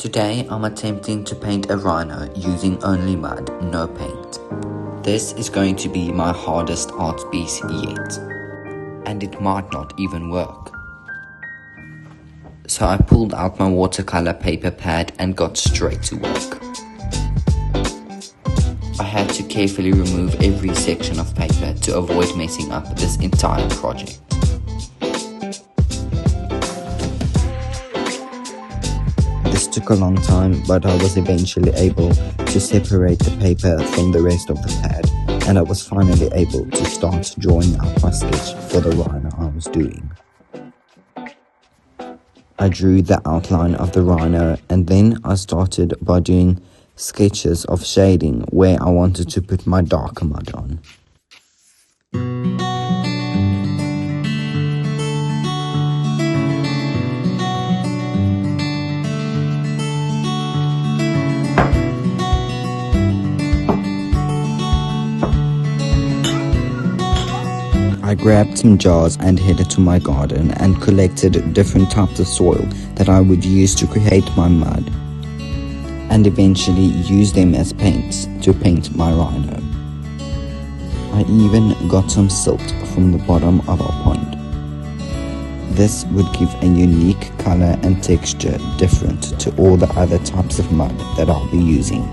Today I'm attempting to paint a rhino using only mud, no paint. This is going to be my hardest art piece yet, and it might not even work. So I pulled out my watercolor paper pad and got straight to work. I had to carefully remove every section of paper to avoid messing up this entire project. This took a long time, but I was eventually able to separate the paper from the rest of the pad, and I was finally able to start drawing out my sketch for the rhino I was doing. I drew the outline of the rhino, and then I started by doing sketches of shading where I wanted to put my darker mud on. I grabbed some jars and headed to my garden and collected different types of soil that I would use to create my mud, and eventually use them as paints to paint my rhino. I even got some silt from the bottom of our pond. This would give a unique color and texture different to all the other types of mud that I'll be using.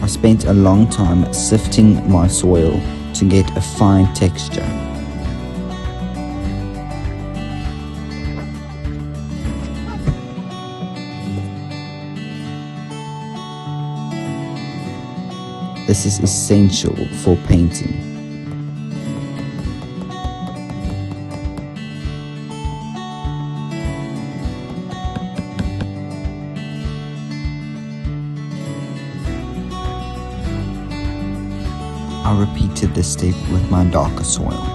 I spent a long time sifting my soil to get a fine texture. This is essential for painting. I repeated this step with my darker soil.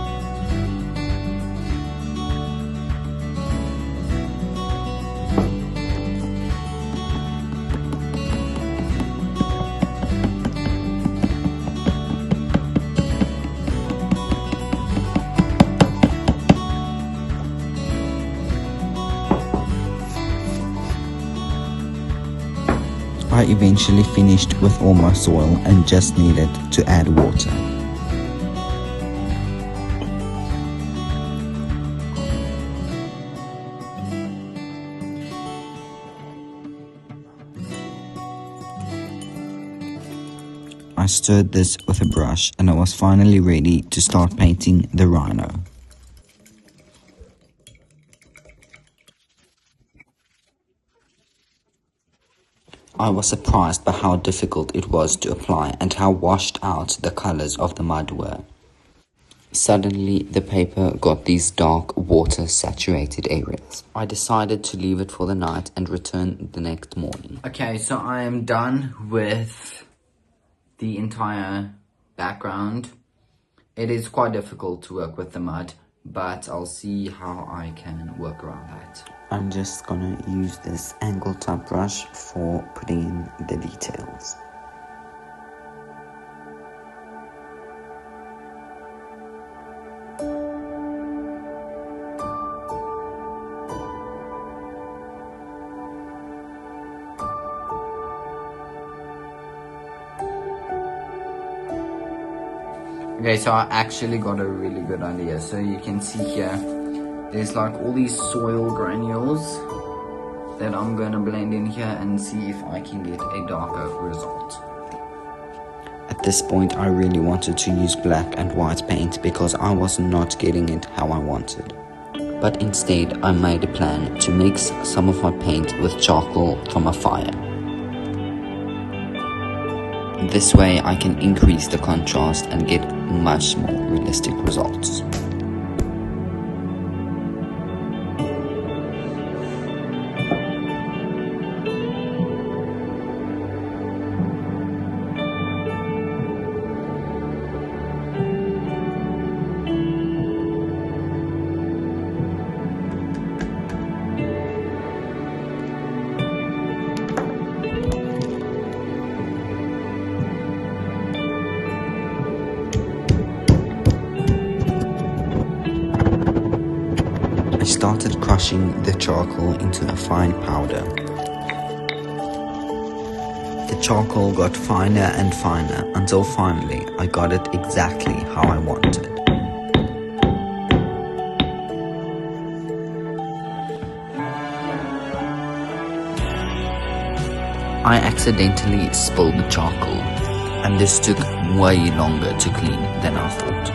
I eventually finished with all my soil and just needed to add water. I stirred this with a brush and I was finally ready to start painting the rhino. I was surprised by how difficult it was to apply and how washed out the colors of the mud were. Suddenly, the paper got these dark, water-saturated areas. I decided to leave it for the night and return the next morning. Okay, so I am done with the entire background. It is quite difficult to work with the mud, but I'll see how I can work around that. I'm just gonna use this angle type brush for putting in the details. Okay, so I actually got a really good idea. So you can see here, there's like all these soil granules that I'm gonna blend in here and see if I can get a darker result. At this point, I really wanted to use black and white paint because I was not getting it how I wanted. But instead, I made a plan to mix some of my paint with charcoal from a fire. This way I can increase the contrast and get much more realistic results. started crushing the charcoal into a fine powder. The charcoal got finer and finer until finally I got it exactly how I wanted. I accidentally spilled the charcoal, and this took way longer to clean than I thought.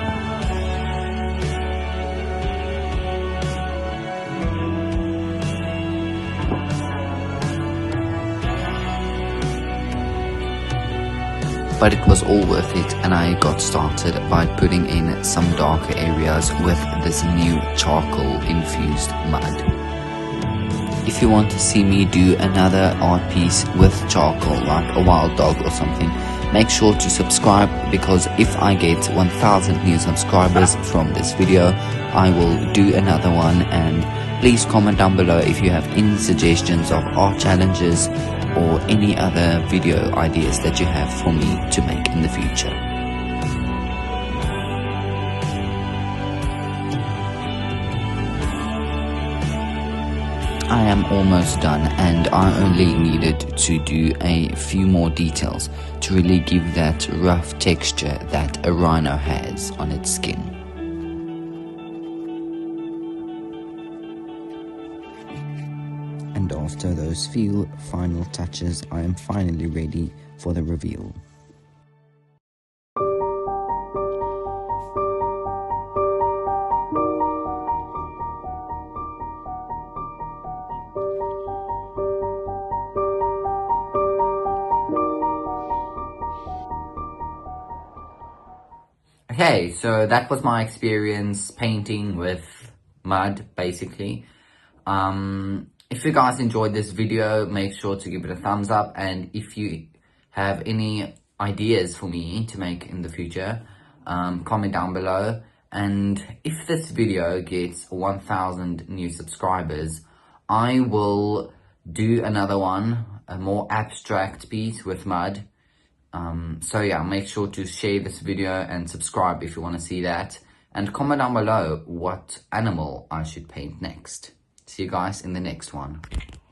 But it was all worth it, and I got started by putting in some darker areas with this new charcoal infused mud. If you want to see me do another art piece with charcoal, like a wild dog or something, make sure to subscribe, because if I get 1000 new subscribers from this video, I will do another one. And please comment down below if you have any suggestions of art challenges or any other video ideas that you have for me to make in the future. I am almost done, and I only needed to do a few more details to really give that rough texture that a rhino has on its skin. And after those few final touches, I am finally ready for the reveal. Okay, so that was my experience painting with mud, basically. If you guys enjoyed this video, make sure to give it a thumbs up, and if you have any ideas for me to make in the future, comment down below. And if this video gets 1000 new subscribers, I will do another one, a more abstract piece with mud. So yeah, make sure to share this video and subscribe if you want to see that, and comment down below what animal I should paint next. See you guys in the next one.